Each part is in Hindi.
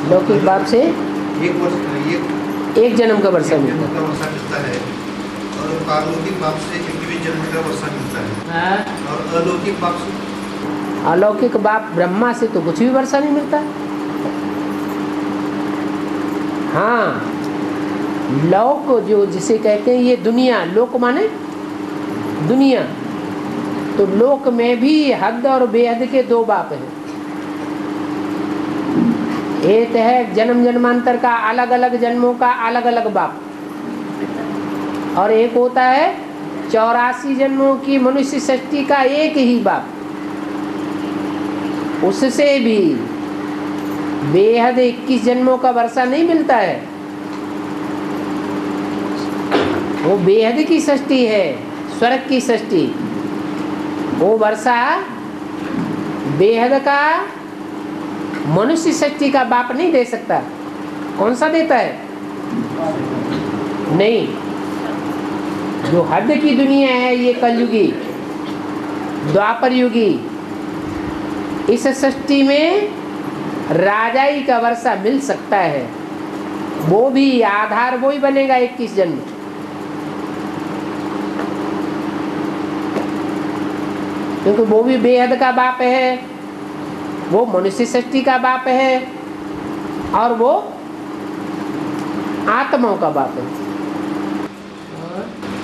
लौकिक बाप से एक जन्म का वर्षा मिलता है और पारलौकिक बाप से 21 जन्म का वर्षा मिलता है। और अलौकिक बाप से, अलौकिक बाप ब्रह्मा से तो कुछ भी वर्षा नहीं मिलता। हाँ, लौक जो जिसे कहते हैं ये दुनिया, लोक माने दुनिया, तो लोक में भी हद और बेहद के दो बाप हैं। एक है जन्म जन्मांतर का अलग अलग जन्मों का अलग अलग बाप, और एक होता है 84 जन्मों की मनुष्य सृष्टि का एक ही बाप। उससे भी बेहद 21 जन्मों का वर्षा नहीं मिलता है। वो बेहद की सृष्टि है, स्वर्ग की सृष्टि। वो वर्षा बेहद का मनुष्य सृष्टि का बाप नहीं दे सकता। कौन सा देता है? नहीं, जो हद की दुनिया है ये कलयुगी द्वापर युगी, इस सृष्टि में राजाई का वर्षा मिल सकता है। वो भी आधार वो ही बनेगा 21 जन्म। क्योंकि वो भी बेहद का बाप है, वो मनुष्य सृष्टि का बाप है, और वो आत्माओं का बाप है।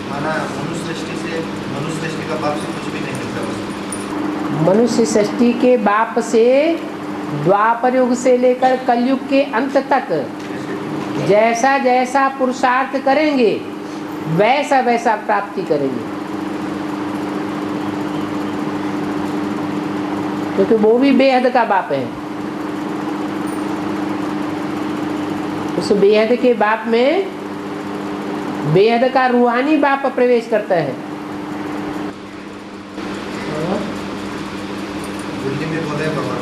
माना मनुष्य सृष्टि का बाप से कुछ भी नहीं मिलता। मनुष्य सृष्टि के बाप से द्वापर युग से लेकर कलयुग के अंत तक जैसा जैसा पुरुषार्थ करेंगे वैसा वैसा प्राप्ति करेंगे। क्योंकि वो भी बेहद का बाप है। उस बेहद के बाप में बेहद का रूहानी बाप प्रवेश करता है। दिल्ली में बोले बाबा,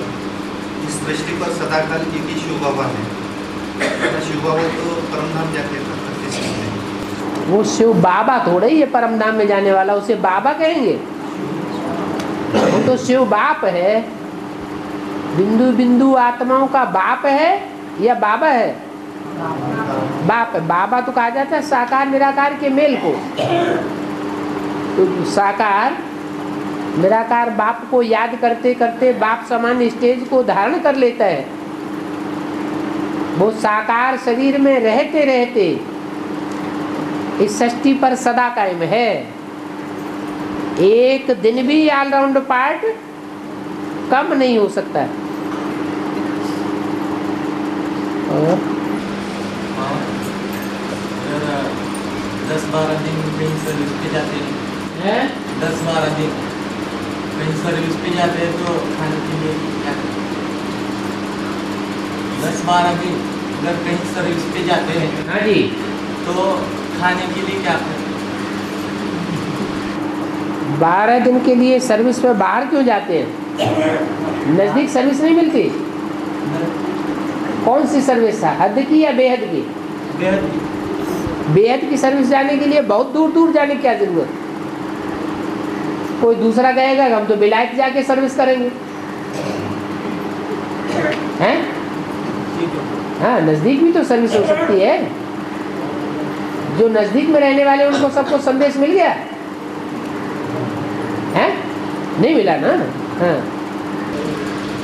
इस सृष्टि पर सदाकाल एक ही शिव बाबा है। शिव बाबा तो परमधाम जाते हैं। वो शिव बाबा थोड़े ही है परमधाम में जाने वाला, उसे बाबा कहेंगे? वो तो शिव बाप है, बिंदु बिंदु आत्माओं का बाप है या बाबा है? बाप है। बाबा तो कहा जाता है साकार निराकार के मेल को। तो साकार निराकार बाप को याद करते करते बाप समान स्टेज को धारण कर लेता है। वो साकार शरीर में रहते रहते इस सृष्टि पर सदा कायम है। एक दिन भी ऑलराउंड पार्ट कम नहीं हो सकता है। 10-12 दिन कहीं सर्विस पे जाते हैं, 10-12 दिन कहीं सर्विस पे जाते हैं तो खाने के लिए क्या? 10-12 दिन अगर कहीं सर्विस पे जाते हैं, हाँ जी, तो खाने के लिए क्या करें? 12 दिन के लिए सर्विस पे बाहर क्यों जाते हैं? नजदीक सर्विस नहीं मिलती? कौन सी सर्विस था, हद की या बेहद की? बेहद की। बेहद की सर्विस जाने के लिए बहुत दूर दूर जाने की क्या जरूरत? कोई दूसरा कहेगा हम तो बिलायत जाके सर्विस करेंगे, हैं? हाँ, नजदीक भी तो सर्विस हो सकती है। जो नजदीक में रहने वाले उनको सबको संदेश मिल गया है? नहीं मिला ना। हाँ,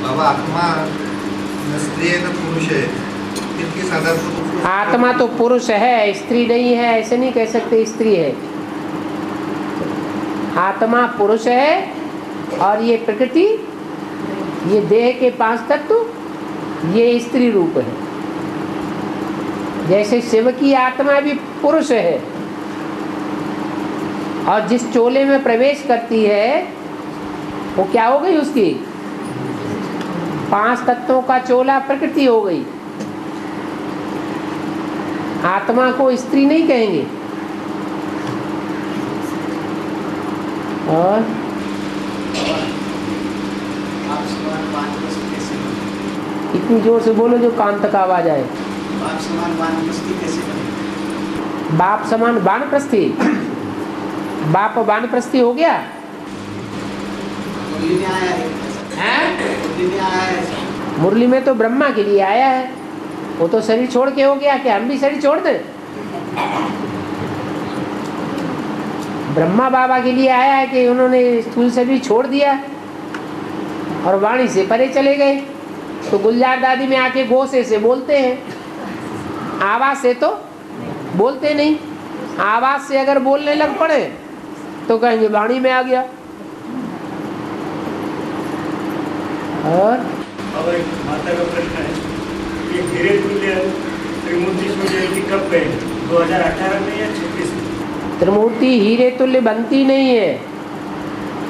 बाबा आत्मा स्त्री है ना पुरुष है? आत्मा तो पुरुष है, स्त्री नहीं है, ऐसे नहीं कह सकते स्त्री है। आत्मा पुरुष है, और ये प्रकृति, ये देह के 5 तत्व ये स्त्री रूप है। जैसे शिव की आत्मा भी पुरुष है, और जिस चोले में प्रवेश करती है वो क्या हो गई? उसकी 5 तत्वों का चोला प्रकृति हो गई। आत्मा को स्त्री नहीं कहेंगे। और इतनी जोर से बोलो जो कान तक आवाज आए। बाप समान वानप्रस्थी, बाप वानप्रस्थी हो गया है? मुरली में तो ब्रह्मा के लिए आया है। वो तो शरीर छोड़ के हो गया, क्या हम भी शरीर छोड़ दें? ब्रह्मा बाबा के लिए आया है कि उन्होंने स्थूल शरीर छोड़ दिया और वाणी से परे चले गए। तो गुलजार दादी में आके गोसे से बोलते हैं, आवाज से तो बोलते नहीं। आवाज से अगर बोलने लग पड़े तो कहेंगे वाणी में आ गया। और एक माता का प्रश्न है कि हीरे तुल्य त्रिमूर्ति सूर्य जयंती कब गए, 2018 में या 26 में? त्रिमूर्ति हीरे तुल्य बनती नहीं है,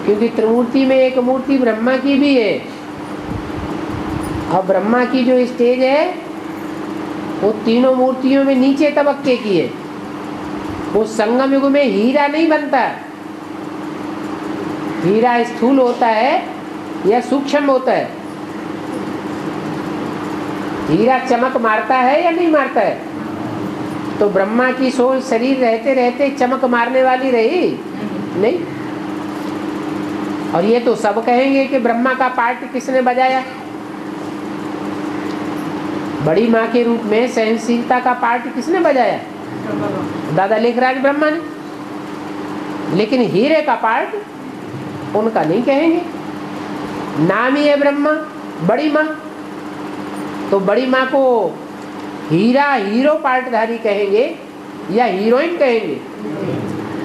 क्योंकि त्रिमूर्ति में एक मूर्ति ब्रह्मा की भी है, और ब्रह्मा की जो स्टेज है वो तीनों मूर्तियों में नीचे तबक्के की है। वो संगम युग में हीरा नहीं बनता। हीरा स्थूल होता है या सूक्ष्म होता है? हीरा चमक मारता है या नहीं मारता है? तो ब्रह्मा की सोल शरीर रहते रहते चमक मारने वाली रही नहीं। और ये तो सब कहेंगे कि ब्रह्मा का पार्ट किसने बजाया? बड़ी माँ के रूप में सहनशीलता का पार्ट किसने बजाया? दादा लेखराज ब्रह्मा ने। लेकिन हीरे का पार्ट उनका नहीं कहेंगे। नाम ही है ब्रह्मा, बड़ी माँ, तो बड़ी माँ को हीरा हीरो पार्टधारी कहेंगे या हीरोइन कहेंगे?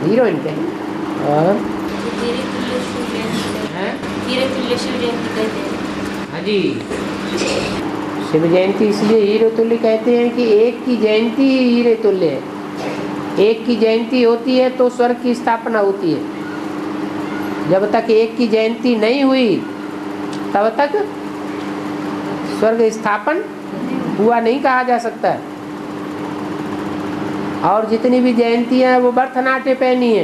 हीरोइन कहेंगे। और हाँ जी, शिव जयंती इसलिए हीरे तुल्य कहते हैं कि एक की जयंती ही हीरे तुल्य है। एक की जयंती होती है तो स्वर्ग की स्थापना होती है। जब तक एक की जयंती नहीं हुई तब तक स्वर्ग स्थापन हुआ नहीं कहा जा सकता। और जितनी भी जयंतियां हैं वो बर्थनाट्य पहनी है,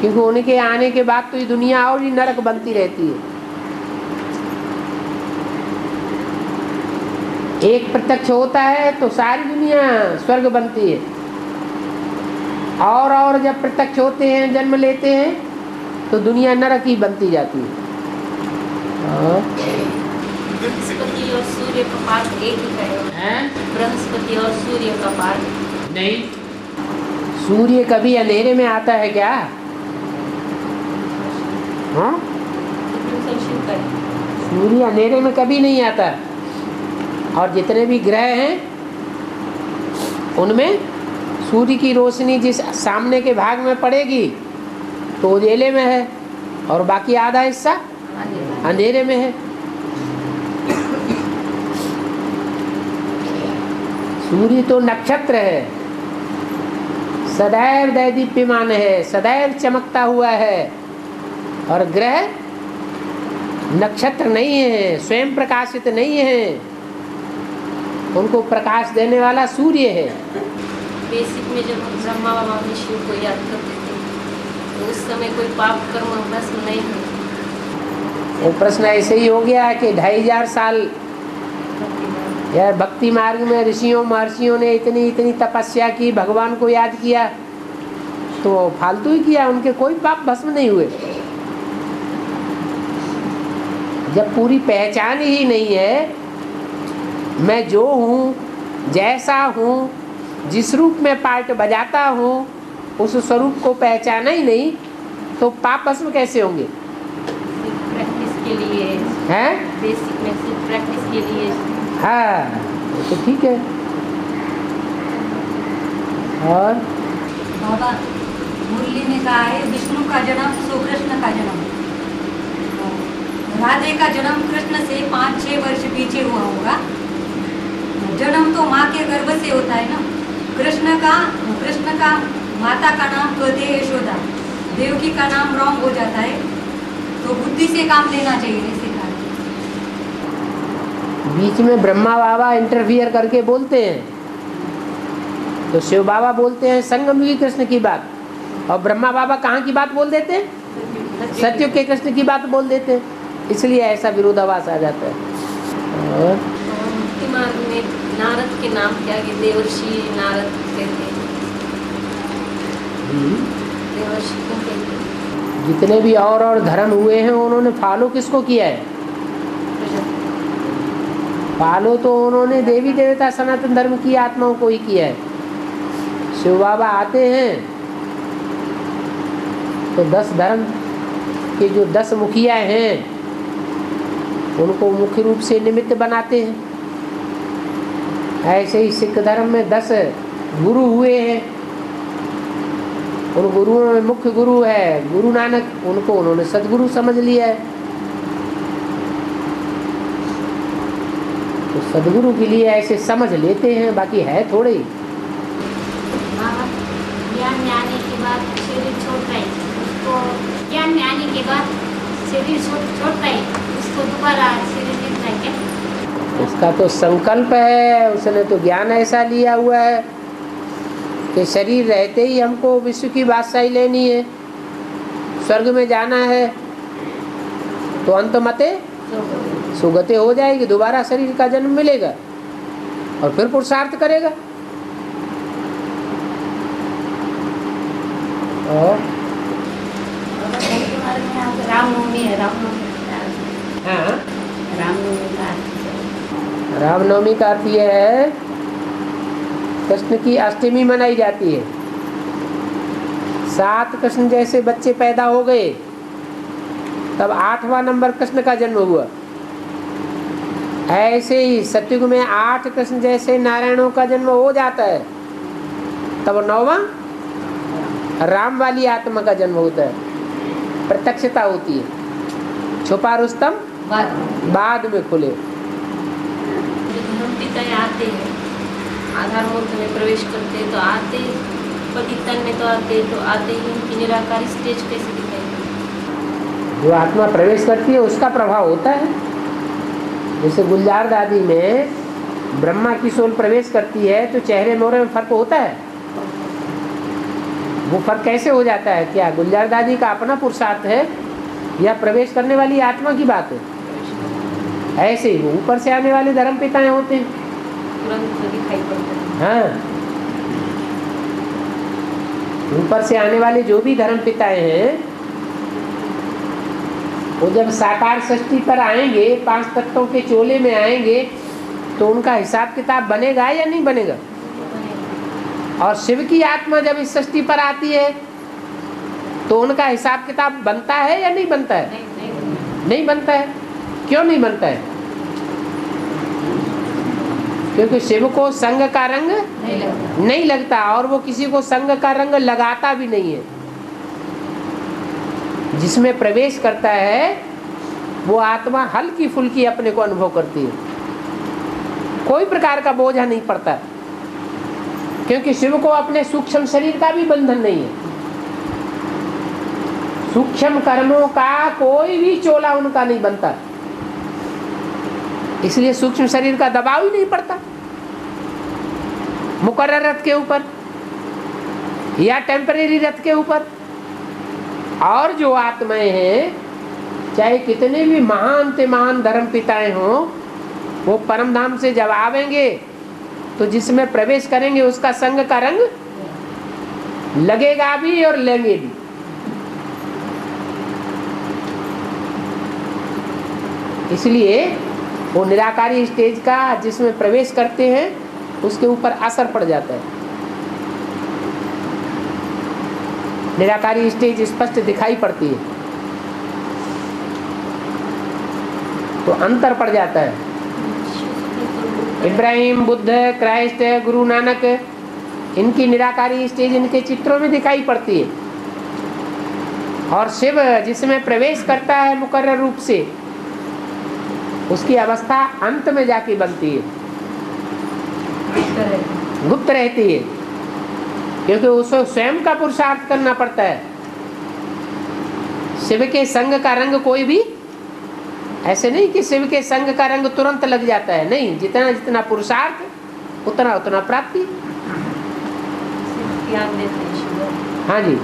क्योंकि उनके आने के बाद तो ये दुनिया और ही नरक बनती रहती है। एक प्रत्यक्ष होता है तो सारी दुनिया स्वर्ग बनती है, और जब प्रत्यक्ष होते हैं, जन्म लेते हैं, तो दुनिया नरक ही बनती जाती है। बृहस्पति और सूर्य का पार्ट एक ही है। बृहस्पति और सूर्य का पार्ट नहीं। सूर्य कभी अंधेरे में आता है क्या? हाँ, सूर्य अंधेरे में कभी नहीं आता। और जितने भी ग्रह हैं उनमें सूर्य की रोशनी जिस सामने के भाग में पड़ेगी तो उजाले में है, और बाकी आधा हिस्सा अंधेरे में है। सूर्य तो नक्षत्र है, सदैव दैदीप्यमान है, सदैव चमकता हुआ है, और ग्रह नक्षत्र नहीं है, स्वयं प्रकाशित नहीं है। उनको प्रकाश देने वाला सूर्य है। बेसिक में जब हम ब्रह्मा बाबा विष्णु को याद करते थे तो उस समय कोई पाप कर्म प्रश्न नहीं था। वो प्रश्न ऐसे ही हो गया कि 2500 साल यार भक्ति मार्ग में ऋषियों महर्षियों ने इतनी तपस्या की, भगवान को याद किया, तो फालतू ही किया, उनके कोई पाप भस्म नहीं हुए। जब पूरी पहचान ही नहीं है, मैं जो हूँ, जैसा हूँ, जिस रूप में पार्ट बजाता हूँ, उस स्वरूप को पहचाना ही नहीं, तो पाप भस्म कैसे होंगे? प्रैक्टिस के लिए हैं? बेसिक में सिर्फ प्रैक्टिस के लिए। हाँ, तो ठीक है। और बाबा मुरली ने कहा है विष्णु का जन्म सो कृष्ण का जन्म। राधे का जन्म कृष्ण से 5-6 वर्ष पीछे हुआ होगा। जन्म तो माँ के गर्भ से होता है ना। कृष्ण का माता का नाम गदे यशोदा, देवकी का नाम रॉन्ग हो जाता है, तो बुद्धि से काम लेना चाहिए। ऐसे कहा बीच में ब्रह्मा बाबा इंटरफियर करके बोलते हैं, तो शिव बाबा बोलते हैं संगम युगी कृष्ण की बात, और ब्रह्मा बाबा कहाँ की बात बोल देते हैं? सत्युग के कृष्ण की बात बोल देते हैं। इसलिए ऐसा विरोधाभास आ जाता है। और भक्ति मार्ग में नारद के नाम क्या है? देवर्षि नारद कहते हैं। देवर्षि क्यों कहते हैं? जितने भी और धर्म हुए हैं उन्होंने फॉलो किसको किया है? फॉलो तो उन्होंने देवी देवता सनातन धर्म की आत्माओं को ही किया है। शिव बाबा आते हैं तो 10 धर्म के जो 10 मुखिया हैं उनको मुख्य रूप से निमित्त बनाते हैं। ऐसे ही सिख धर्म में 10 गुरु हुए हैं। उन गुरुओं में मुख्य गुरु है गुरु नानक, उनको उन्होंने सदगुरु समझ लिया है। तो सदगुरु के लिए ऐसे समझ लेते हैं, बाकी है थोड़े ही। ज्ञान में आने के बाद शरीर छोड़ता है, उसको ज्ञान में आने के बाद शरीर छोड़ता है, उसको दोबारा शरीर मिलता है क्या? उसका तो संकल्प है, उसने तो ज्ञान ऐसा लिया हुआ है कि शरीर रहते ही हमको विश्व की बादशाही लेनी है, स्वर्ग में जाना है, तो अंत मते सुगति हो जाएगी, दोबारा शरीर का जन्म मिलेगा और फिर पुरुषार्थ करेगा। और रामनवमी है, हाँ, रामनवमी का रामनवमी का अर्थ यह है कृष्ण की अष्टमी मनाई जाती है। 7 कृष्ण जैसे बच्चे पैदा हो गए तब 8वां नंबर कृष्ण का जन्म हुआ। ऐसे ही सतयुग में 8 कृष्ण जैसे नारायणों का जन्म हो जाता है तब 9वां राम वाली आत्मा का जन्म होता है, प्रत्यक्षता होती है। छुपा रुस्तम बाद में खुले। पिता आते हैं, आधार मूर्त में प्रवेश करते हैं तो आते, पतितन में तो आते ही उनकी निराकारी स्टेज कैसे दिखाई? जो आत्मा प्रवेश करती है उसका प्रभाव होता है। जैसे गुलजार दादी में ब्रह्मा की सोल प्रवेश करती है तो चेहरे मोहरे में फर्क होता है। वो फर्क कैसे हो जाता है? क्या गुलजार दादी का अपना पुरुषार्थ है या प्रवेश करने वाली आत्मा की बात है? ऐसे ही वो ऊपर से आने वाले धर्म पिताएं होते हैं, तुरंत दिखाई पड़ता है। हाँ, ऊपर से आने वाले जो भी धर्म पिताएं हैं वो जब साकार सृष्टि पर आएंगे, 5 तत्वों के चोले में आएंगे तो उनका हिसाब किताब बनेगा या नहीं बनेगा? और शिव की आत्मा जब इस सृष्टि पर आती है तो उनका हिसाब किताब बनता है या नहीं बनता है? नहीं बनता है। क्यों नहीं बनता है? क्योंकि शिव को संग का रंग नहीं लगता और वो किसी को संग का रंग लगाता भी नहीं है। जिसमें प्रवेश करता है वो आत्मा हल्की फुल्की अपने को अनुभव करती है, कोई प्रकार का बोझा नहीं पड़ता, क्योंकि शिव को अपने सूक्ष्म शरीर का भी बंधन नहीं है। सूक्ष्म कर्मों का कोई भी चोला उनका नहीं बनता, इसलिए सूक्ष्म शरीर का दबाव ही नहीं पड़ता मुकर्रर रथ के ऊपर या टेम्परेरी रथ के ऊपर। और जो आत्माएं हैं चाहे कितने भी महान से महान धर्म पिताएं हों, वो परम धाम से जब आवेंगे तो जिसमें प्रवेश करेंगे उसका संग का रंग लगेगा भी और लेंगे भी। इसलिए वो निराकारी स्टेज का जिसमें प्रवेश करते हैं उसके ऊपर असर पड़ जाता है। निराकारी स्टेज स्पष्ट दिखाई पड़ती है तो अंतर पड़ जाता है। इब्राहिम, बुद्ध, क्राइस्ट, गुरु नानक, इनकी निराकारी स्टेज इनके चित्रों में दिखाई पड़ती है। और शिव जिसमें प्रवेश करता है मुकर्रर रूप से, उसकी अवस्था अंत में जाके बनती है, गुप्त रहती है, क्योंकि उसको स्वयं का पुरुषार्थ करना पड़ता है। शिव के संग का रंग कोई भी ऐसे नहीं कि शिव के संग का रंग तुरंत लग जाता है, नहीं, जितना जितना पुरुषार्थ उतना उतना प्राप्ति। ध्यान देते हैं शिव। हाँ जी,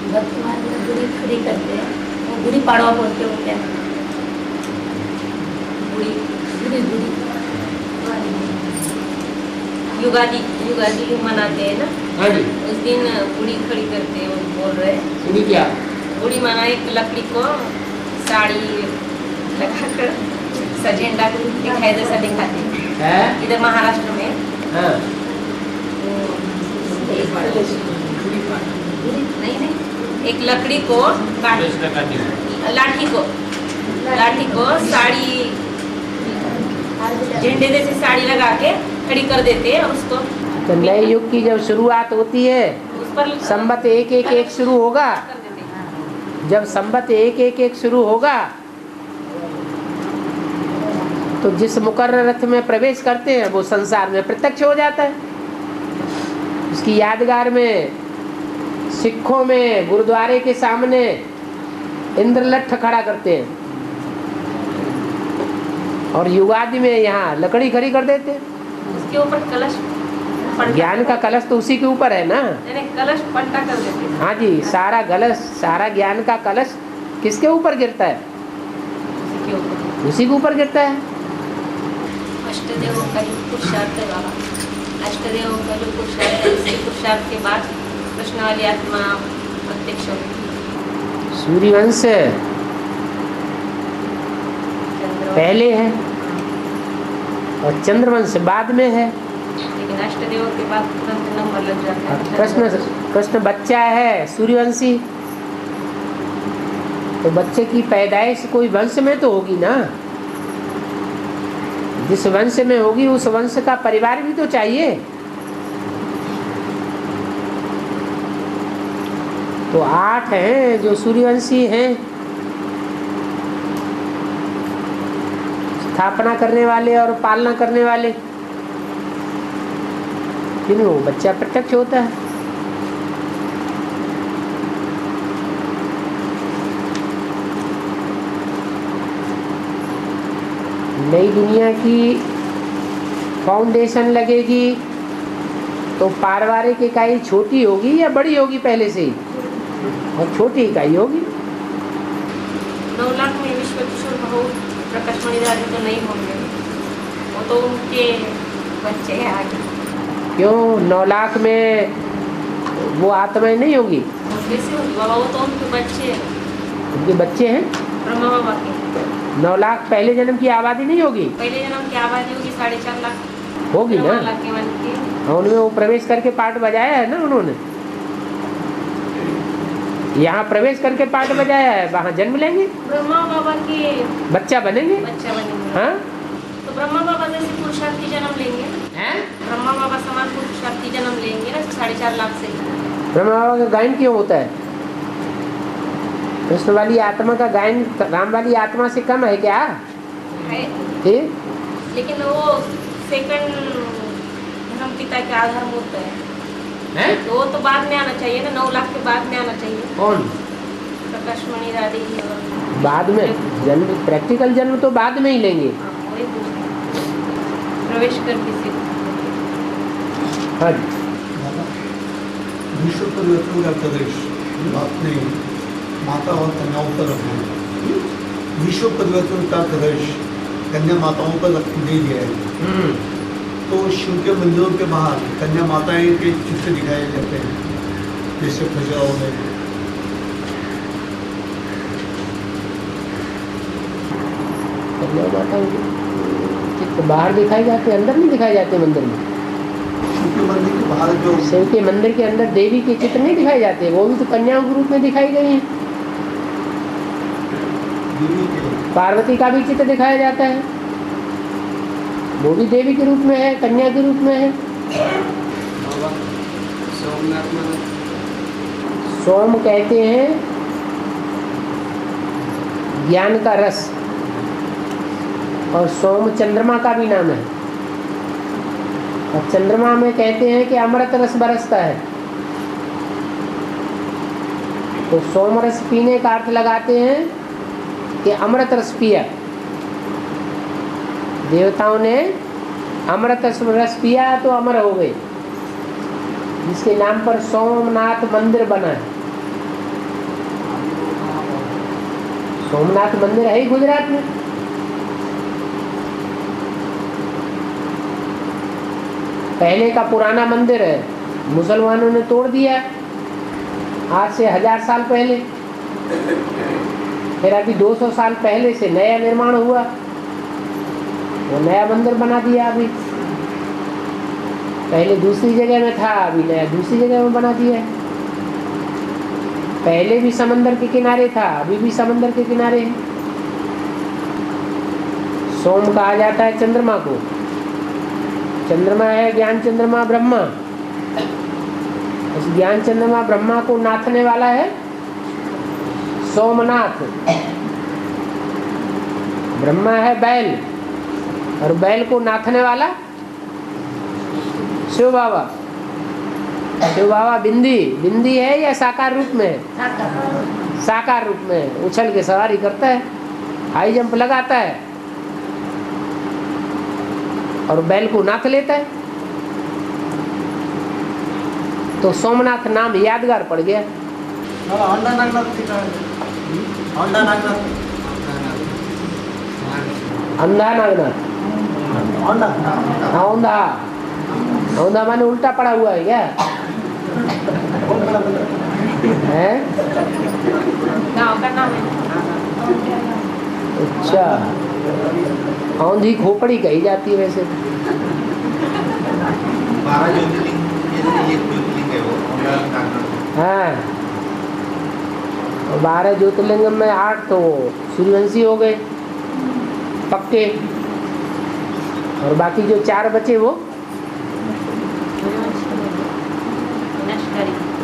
वर्तमान में गुड़ी खड़ी करते हैं, वो गुड़ी पाड़वा बोलते हो क्या? गुड़ी गुड़ी गुड़ी युगादि मनाते हैं ना, हाँ जी। उस दिन गुड़ी खड़ी करते हैं। वो बोल रहे हैं गुड़ी क्या? गुड़ी माना एक लकड़ी को साड़ी लगाकर ऐसा झंडा दिखाए जैसा दिखाते हैं इधर महाराष्ट्र में। हाँ नहीं, एक लकड़ी को लाठी को साड़ी झंडे जैसे साड़ी लगा के खड़ी कर देते हैं और उसको तो नए युग की जब शुरुआत होती है, उस पर संवत एक शुरू होगा। कर देते हैं। जब संवत एक शुरू होगा तो जिस मुकर्रर रथ में प्रवेश करते हैं वो संसार में प्रत्यक्ष हो जाता है। उसकी यादगार में सिखों में गुरुद्वारे के सामने इंद्रलठ खड़ा करते हैं और युगादि में यहाँ लकड़ी खड़ी कर देते हैं। उसके ऊपर कलश ज्ञान का कलश तो उसी के ऊपर है ना। कलश पलटा कर देते हैं। हाँ जी, सारा ज्ञान का कलश किसके ऊपर गिरता है? उसी के ऊपर, उसी के ऊपर गिरता है। अष्टदेवों का जो पुरुषार्थ है बाबा, अष्टदेवों का जो पुरुषार्थ है, इसी पुरुषार्थ के बाद कृष्ण वाली आत्मा प्रत्यक्ष होगी। सूर्यवंश पहले है और चंद्रवंश बाद में है। लेकिन अष्टदेवों के बाद तुरंत नंबर लग जाता है। कृष्ण बच्चा है सूर्यवंशी, तो बच्चे की पैदाइश कोई वंश में तो होगी ना। जिस वंश में होगी उस वंश का परिवार भी तो चाहिए। तो 8 हैं जो सूर्यवंशी हैं, स्थापना करने वाले और पालना करने वाले, जिन्हों बच्चा प्रत्यक्ष होता है। नई दुनिया की फाउंडेशन लगेगी तो पारिवारिक इकाई छोटी होगी या बड़ी होगी पहले से ही? और छोटी इकाई होगी। 9 लाख में विश्व किशोर भाऊ प्रकाश मणिदास तो नहीं होंगे, वो तो उनके बच्चे हैं आगे। क्यों 9 लाख में वो आत्माएं नहीं होगी? कैसे होगी बाबा? वो तो उनके बच्चे हैं, उनके बच्चे हैं। ब्रह्मा बाबा के 9 लाख पहले जन्म की आबादी नहीं होगी? पहले जन्म की आबादी होगी 4.5 लाख होगी ना। ब्रह्मा लाख के मन के। और उनमें वो प्रवेश करके पाठ बजाया है ना उन्होंने। यहाँ प्रवेश करके पाठ बजाया है, वहाँ जन्म लेंगे, ब्रह्मा बाबा के बच्चा बनेंगे। बच्चा बनेंगे। हाँ तो ब्रह्मा बाबा जैसे पुरुषार्थी जन्म लेंगे, हैं? ब्रह्मा बाबा समान पुरुषार्थी जन्म लेंगे ना 4.5 लाख से। ब्रह्मा बाबा का गायन क्यों होता है? कृष्ण वाली आत्मा का गायन राम वाली आत्मा से कम है क्या? है, ठीक? लेकिन वो सेकंड धर्म पिता के आधार मूर्त है, तो वो तो बाद में आना चाहिए ना, 9 लाख के बाद में आना चाहिए। कौन? प्रकाश मणि दादी और बाद में जन्म, प्रैक्टिकल जन्म तो बाद में ही लेंगे। हाँ, वही पूछ रहे हैं। प्रवेश करके सीख। हाँ विश्व परिवर्तन का प्रदेश बात नहीं, माता और कन्याओं पर रखना। विश्व परिवर्तन का प्रदेश कन्या माताओं पर दे दिया है। तो शिव के मंदिरों के बाहर कन्या माताएं के चित्र दिखाए जाते हैं, जैसे खजुराहो में। कन्या माताओं के चित्र बाहर दिखाए जाते, अंदर नहीं दिखाए जाते मंदिर में। शिव के मंदिर के बाहर जो शिव के मंदिर के अंदर देवी के चित्र नहीं दिखाए जाते, वो भी तो कन्याओं के रूप में दिखाई गई हैं। देवी के पार्वती का भी चित्र दिखाया जाता है, वो भी देवी के रूप में है, कन्या के रूप में है। सोम कहते हैं ज्ञान का रस, और सोम चंद्रमा का भी नाम है। और चंद्रमा में कहते हैं कि अमृत रस बरसता है। तो सोम रस पीने का अर्थ लगाते हैं कि अमृत रस पिया। देवताओं ने अमृत रस पिया तो अमर हो गए, जिसके नाम पर सोमनाथ मंदिर बना है। सोमनाथ मंदिर है ही गुजरात में। पहले का पुराना मंदिर है, मुसलमानों ने तोड़ दिया आज से 1000 साल पहले। फिर अभी 200 साल पहले से नया निर्माण हुआ। वो नया मंदिर बना दिया अभी। पहले दूसरी जगह में था, अभी नया दूसरी जगह में बना दिया है। पहले भी समंदर के किनारे था, अभी भी समंदर के किनारे है। सोम कहा जाता है चंद्रमा को। चंद्रमा है ज्ञान चंद्रमा ब्रह्मा। उस ज्ञान चंद्रमा ब्रह्मा को नाथने वाला है सोमनाथ। ब्रह्मा है बैल, और बैल को नाथने वाला शिव बाबा। शिव बाबा बिंदी, बिंदी है या साकार रूप में है? साकार रूप में उछल के सवारी करता है, हाई जंप लगाता है और बैल को नाथ लेता है। तो सोमनाथ नाम यादगार पड़ गया। अंधा नागनाथ, औंधा, औंधा माने उल्टा पड़ा हुआ है क्या है? गाँव का नाम है। अच्छा, औंधी खोपड़ी कही जाती है वैसे। 12 ज्योतिर्लिंग में से एक ज्योतिर्लिंग है वो नागनाथ। हाँ, 12 ज्योतिर्लिंग में 8 तो सूर्यवंशी हो गए पक्के, और बाकी जो 4 बचे वो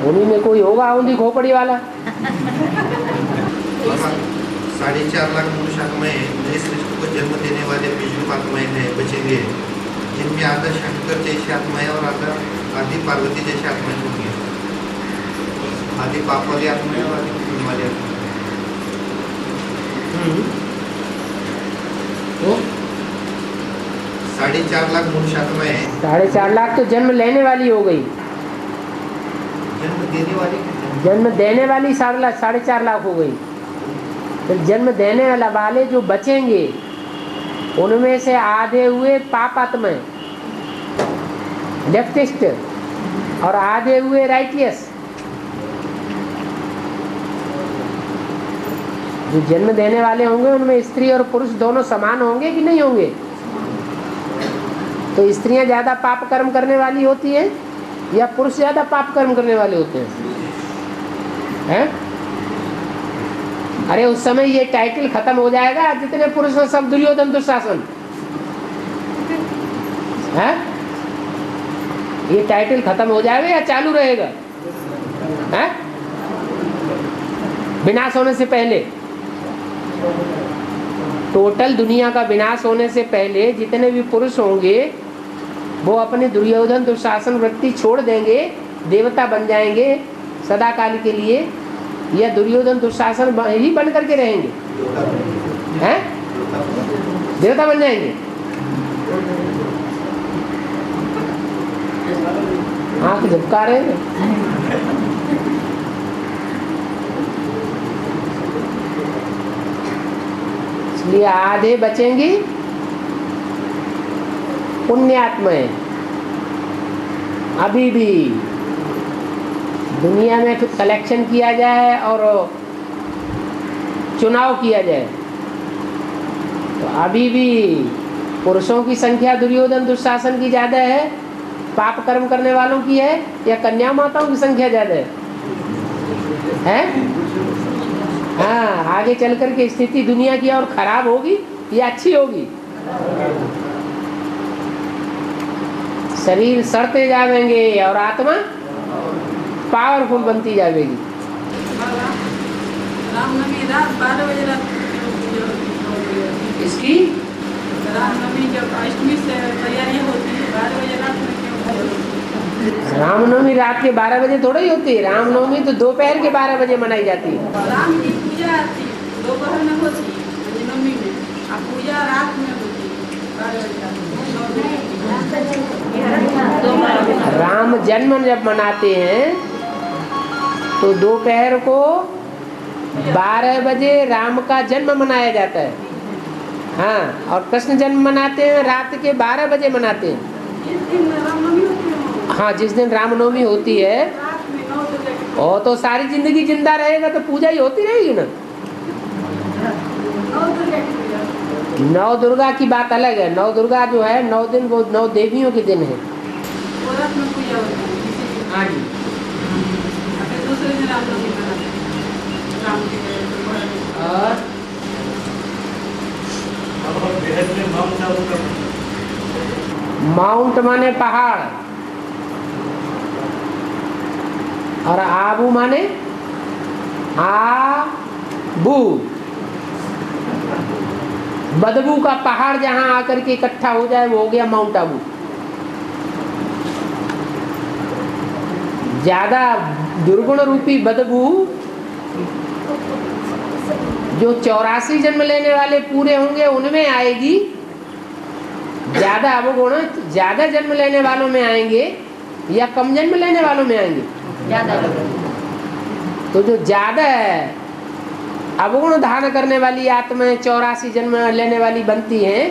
उन्हीं में कोई होगा औंधी खोपड़ी वाला। 4.5 लाख मनुष्य आत्माएं नई सृष्टि को जन्म देने वाले विष्णु आत्माएं हैं बचेंगे, जिनमें आधा शंकर जैसी आत्माएं और आधी पार्वती जैसी आत्माएं होंगी। आधी पाप वाली आत्माएं और आधी पुण्य वाली आत्माएं। तो 4.5 लाख मनुष्य आत्माएं, 4.5 लाख तो जन्म लेने वाली हो गई। जन्म देने वाली, जन्म देने वाली 4.5 लाख हो गई। फिर जन्म देने वाले जो बचेंगे उनमें से आधे हुए पाप आत्माएं लेफ्टिस्ट और आधे हुए राइटियस। जो जन्म देने वाले होंगे उनमें स्त्री और पुरुष दोनों समान होंगे कि नहीं होंगे? तो स्त्रियां ज्यादा पाप कर्म करने वाली होती हैं या पुरुष ज्यादा पाप कर्म करने वाले होते हैं? अरे उस समय ये टाइटल खत्म हो जाएगा, जितने पुरुष हैं सब दुर्योधन दुशासन है। ये टाइटल खत्म हो जाएगा या चालू रहेगा? है विनाश होने से पहले, टोटल दुनिया का विनाश होने से पहले जितने भी पुरुष होंगे वो अपने दुर्योधन दुशासन वृत्ति छोड़ देंगे, देवता बन जाएंगे सदा काल के लिए, या दुर्योधन दुशासन ही बन करके रहेंगे? हैं? देवता बन जाएंगे? आंख झपका रहे हैं। इसलिए आधे बचेंगी पुण्यात्माएं। अभी भी दुनिया में कलेक्शन किया जाए और चुनाव किया जाए तो अभी भी पुरुषों की संख्या दुर्योधन दुशासन की ज़्यादा है, पाप कर्म करने वालों की है, या कन्या माताओं की संख्या ज़्यादा है? हाँ, आगे चल कर के स्थिति दुनिया की और खराब होगी या अच्छी होगी? शरीर सड़ते जाएंगे और आत्मा पावरफुल बनती जाएगी। रामनवमी रात 12 बजे रात इसकी रामनवमी जब अष्टमी से तैयारियां होती है 12 बजे रात में क्यों? रामनवमी रात के 12 बजे थोड़ी होती है। रामनवमी तो दोपहर के 12 बजे मनाई जाती है। राम की पूजा आती दोपहर में होती है नवमी में, और पूजा रात में होती है 12 बजे रात। राम जन्म जब मनाते हैं तो दोपहर को 12 बजे राम का जन्म मनाया जाता है। हाँ, और कृष्ण जन्म मनाते हैं रात के 12 बजे मनाते हैं। जिस दिन रामनवमी होती है, हाँ, जिस दिन रामनवमी होती है रात में 9 बजे और तो सारी जिंदगी जिंदा रहेगा तो पूजा ही होती रहेगी ना। 9 बजे की पूजा नौ दुर्गा की बात अलग है। नौ दुर्गा जो है 9 दिन, वो 9 देवियों के दिन है। औरत में पूजा होती है किसी की। हाँ जी। फिर दूसरे दिन आप लोग बनाते हैं राम के लिए। और और बेहद में माउंट आबू का माउंट माने पहाड़, और आबू माने आबू, बदबू का पहाड़ जहां आकर के इकट्ठा हो जाए वो हो गया माउंट आबू। ज्यादा दुर्गुण रूपी बदबू जो 84 जन्म लेने वाले पूरे होंगे उनमें आएगी। ज्यादा अवगुण ज्यादा जन्म लेने वालों में आएंगे या कम जन्म लेने वालों में आएंगे? ज्यादा तो जो ज्यादा है अवगुण धारण करने वाली आत्माएं 84 जन्म लेने वाली बनती हैं,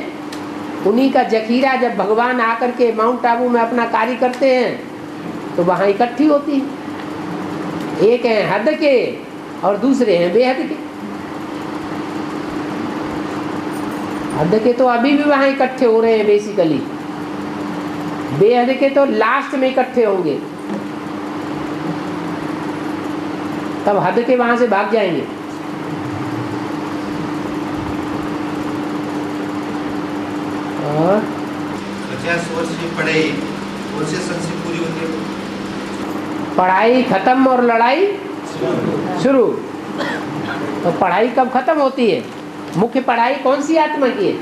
उन्हीं का जखीरा जब भगवान आकर के माउंट आबू में अपना कार्य करते हैं तो वहां इकट्ठी होती है। एक हैं हद के और दूसरे हैं बेहद के। हद के तो अभी भी वहां इकट्ठे हो रहे हैं बेसिकली, बेहद के तो लास्ट में इकट्ठे होंगे, तब हद के वहां से भाग जाएंगे। और 50 वर्ष की पढ़ाई कौन से सन से पूरी होती है? पढ़ाई खत्म और लड़ाई शुरू। तो पढ़ाई कब खत्म होती है? मुख्य पढ़ाई कौन सी आत्मा की है?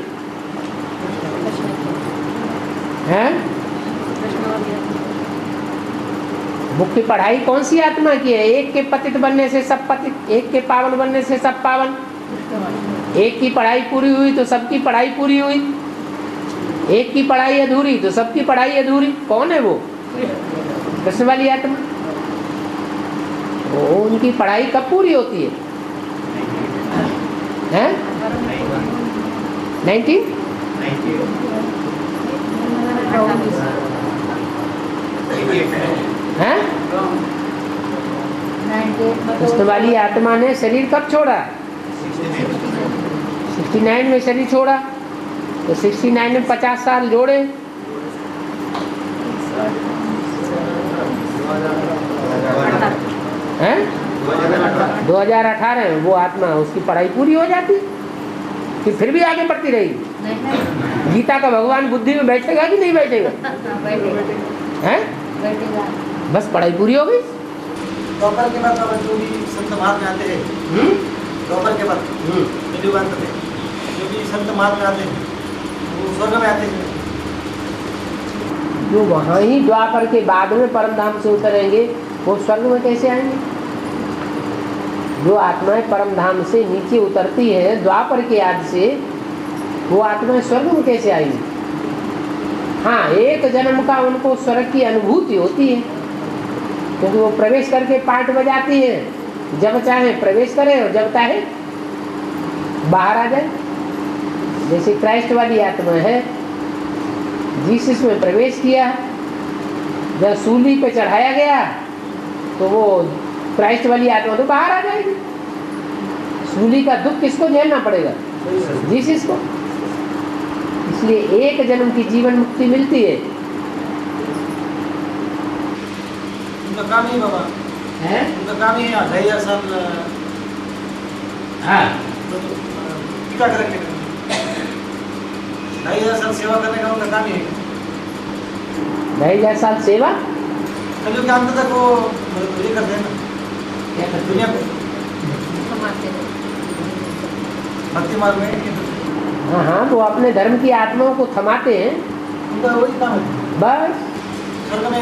हैं? मुख्य पढ़ाई कौन सी आत्मा की है? एक के पतित बनने से सब पतित, एक के पावन बनने से सब पावन। एक की पढ़ाई पूरी हुई तो सबकी पढ़ाई पूरी हुई, एक की पढ़ाई अधूरी तो सबकी पढ़ाई अधूरी। कौन है वो? कृष्ण वाली आत्मा। वो उनकी पढ़ाई कब पूरी होती है? हैं? 19? हैं? कृष्ण वाली आत्मा ने शरीर कब छोड़ा? 69 में शरीर छोड़ा, तो 69 में 50 साल जोड़े, हैं? 2018 में वो आत्मा उसकी पढ़ाई पूरी हो जाती, कि फिर भी आगे बढ़ती रहेगी। गीता का भगवान बुद्धि में बैठेगा कि नहीं बैठेगा? हैं? बस पढ़ाई पूरी हो गई। दोपहर के बाद जो भी संत महात्मा आते हैं, दोपहर के बाद जो भी संत महात्मा आते हैं वो स्वर्ग में आते हैं। जो वहाँ ही द्वापर के बाद में परम धाम से उतरेंगे वो स्वर्ग में कैसे आएंगे? जो आत्माएं परम धाम से नीचे उतरती हैं द्वापर के याद से, वो आत्माएं स्वर्ग में कैसे आएंगी? हाँ, एक जन्म का उनको स्वर्ग की अनुभूति होती है, क्योंकि वो प्रवेश करके पाठ बजाती है। जब चाहे प्रवेश करे और जब चाहे बाहर आ जाए। जैसे क्राइस्ट वाली आत्मा है, जीसस में प्रवेश किया, जब सूली पे चढ़ाया गया तो वो क्राइस्ट वाली आत्मा तो बाहर आ जाएगी। सूली का दुख किसको झेलना पड़ेगा? जीसस को। इसलिए एक जन्म की जीवन मुक्ति मिलती है। उनका काम ही बाबा है? उनका काम ही 2500 साल हाँ, टीका करने का, 2500 साल सेवा करने का उनका काम ही है। 2500 साल सेवा कल के अंत तक वो ये करते हैं ना, क्या करते? दुनिया को भक्ति मार्ग में। हाँ हाँ, वो अपने धर्म की आत्माओं को थमाते हैं, उनका वही काम है। बस। स्वर्ग में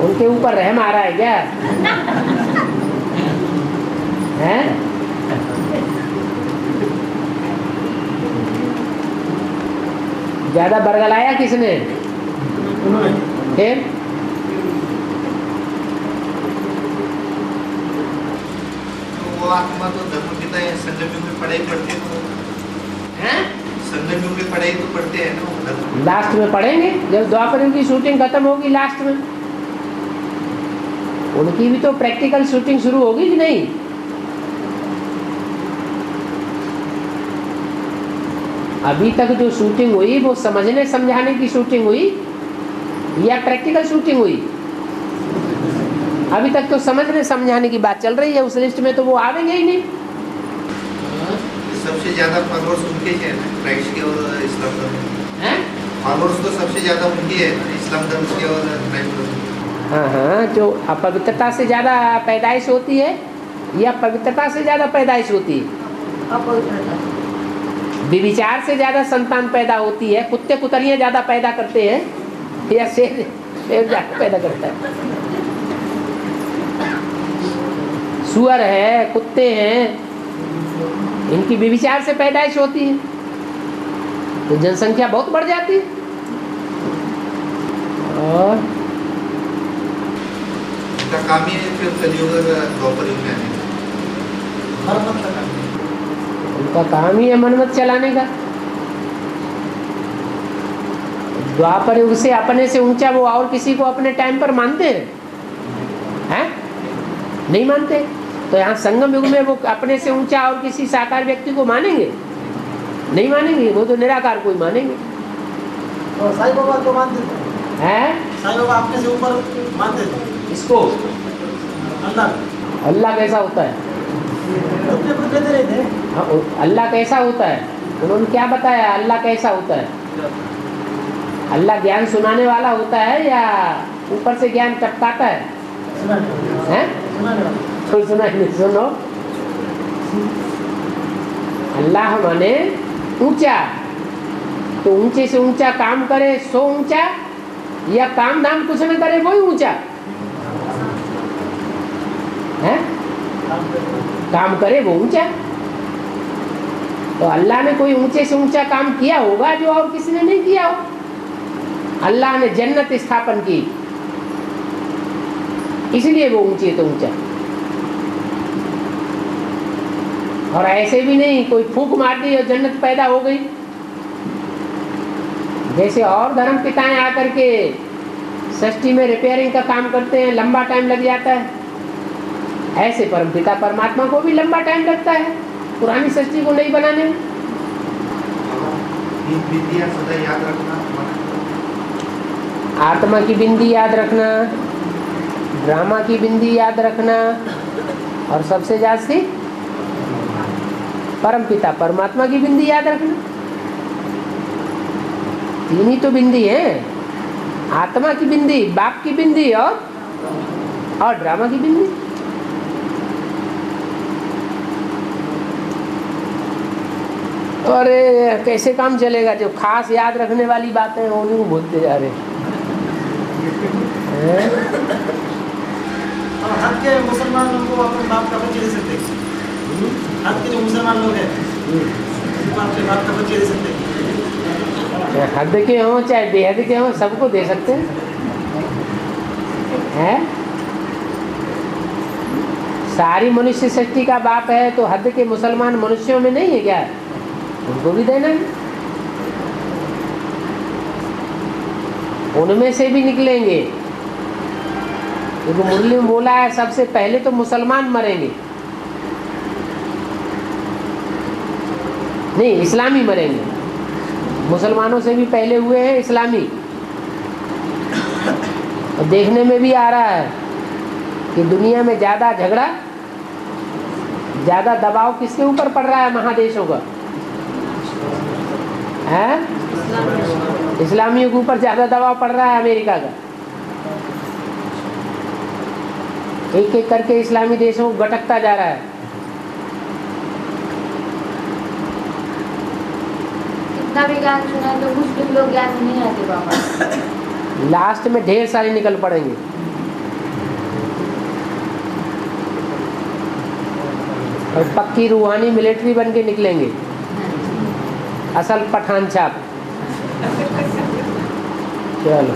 उनके ऊपर रहम आ रहा है क्या? हैं? ज्यादा बरगलाया किसने? फिर वो आत्मा तो धर्मपिता है, संगम में पढ़ाई पढ़ते तो हैं? संगम में पढ़ाई तो पढ़ते हैं ना वो धर्म। लास्ट में पढ़ेंगे जब द्वापर की शूटिंग खत्म होगी। लास्ट में उनकी भी तो प्रैक्टिकल शूटिंग शुरू होगी कि नहीं? अभी तक जो शूटिंग हुई वो समझने समझाने की शूटिंग हुई या प्रैक्टिकल शूटिंग हुई? अभी तक तो समझने समझाने की बात चल रही है, उस लिस्ट में तो वो आवेंगे ही नहीं। सबसे ज्यादा फॉलोअर्स उनके ही है ना, क्राइस्ट के और इस्लाम धर्म हैं। फॉलोअर्स तो सबसे ज्यादा उनकी है, इस्लाम धर्म के और क्राइस्ट धर्म। हाँ हाँ, जो अपवित्रता से ज्यादा पैदाइश होती है या पवित्रता से ज्यादा पैदाइश होती है? अपवित्रता। विचार से ज्यादा संतान पैदा होती है, कुत्ते कुतरियाँ ज्यादा पैदा करते हैं या शेर ज्यादा पैदा करता है? सुअर है, कुत्ते हैं, इनकी विचार से पैदाइश होती है तो जनसंख्या बहुत बढ़ जाती है। और उनका काम ही है फिर कलयुग द्वापर युग में आने का। उनका काम ही है मनमत चलाने का। द्वापर युग से अपने से ऊंचा वो और किसी को अपने टाइम पर मानते हैं? नहीं मानते। तो यहाँ संगम युग में वो अपने से ऊंचा और किसी साकार व्यक्ति को मानेंगे? नहीं मानेंगे, वो तो निराकार को ही मानेंगे। तो साईं बाबा तो मानते हैं? साईं बाबा अपने से ऊपर मानते थे। इसको अल्लाह। अल्लाह कैसा होता है? अपने को कहते रहे थे। हाँ, अल्लाह कैसा होता है? उन्होंने क्या बताया अल्लाह कैसा होता है? अल्लाह ज्ञान सुनाने वाला होता है या ऊपर से ज्ञान टपकाता है? हैं? तो सुना नहीं, सुनो। अल्लाह माने ऊंचा, तो ऊंचे से ऊंचा काम करे सो ऊंचा, या काम धाम कुछ न करे वही ऊंचा है? काम करे वो ऊंचा। तो अल्लाह ने कोई ऊंचे से ऊंचा काम किया होगा जो और किसी ने नहीं किया हो। अल्लाह ने जन्नत स्थापन की, इसलिए वो ऊंचे तो ऊंचा। और ऐसे भी नहीं कोई फूंक मार दी और जन्नत पैदा हो गई, जैसे और धर्म पिताएं आकर के सृष्टि में रिपेयरिंग का काम करते हैं, लंबा टाइम लग जाता है। ऐसे परमपिता परमात्मा को भी लंबा टाइम लगता है पुरानी सृष्टि को नहीं बनाने में। बिंदियां सदा याद रखना, आत्मा की बिंदी याद रखना, ड्रामा की बिंदी याद रखना, और सबसे ज्यादा परमपिता परमात्मा की बिंदी याद रखना। तीन ही तो बिंदी है, आत्मा की बिंदी, बाप की बिंदी और ड्रामा की बिंदी। अरे कैसे काम चलेगा? जो खास याद रखने वाली बातें हैं उन्हीं को भूलते जा रहे हैं। और हद के मुसलमान लोगों को अपने बाप का बच्चे दे सकते हैं। हद के जो मुसलमान लोग हैं अपने बाप का बच्चे दे सकते हैं। हद के हों चाहे बेहद के हों, सबको दे सकते हैं। सारी मनुष्य सृष्टि का बाप है तो हद के मुसलमान मनुष्यों में नहीं है क्या? उनको भी देना है। उनमें से भी निकलेंगे, क्योंकि मुरली में बोला है सबसे पहले तो मुसलमान मरेंगे, नहीं इस्लामी मरेंगे। मुसलमानों से भी पहले हुए हैं इस्लामी। और देखने में भी आ रहा है कि दुनिया में ज़्यादा झगड़ा, ज़्यादा दबाव किसके ऊपर पड़ रहा है? महादेशों का है, इस्लामियों के ऊपर ज़्यादा दबाव पड़ रहा है, अमेरिका का। एक एक करके इस्लामी देशों को गटकता जा रहा है। कितना भी ज्ञान सुना तो मुस्लिम लोग ज्ञान में नहीं आते बाबा। लास्ट में ढेर सारे निकल पड़ेंगे। और पक्की रूहानी मिलिट्री बन के निकलेंगे, असल पठान छाप। चलो।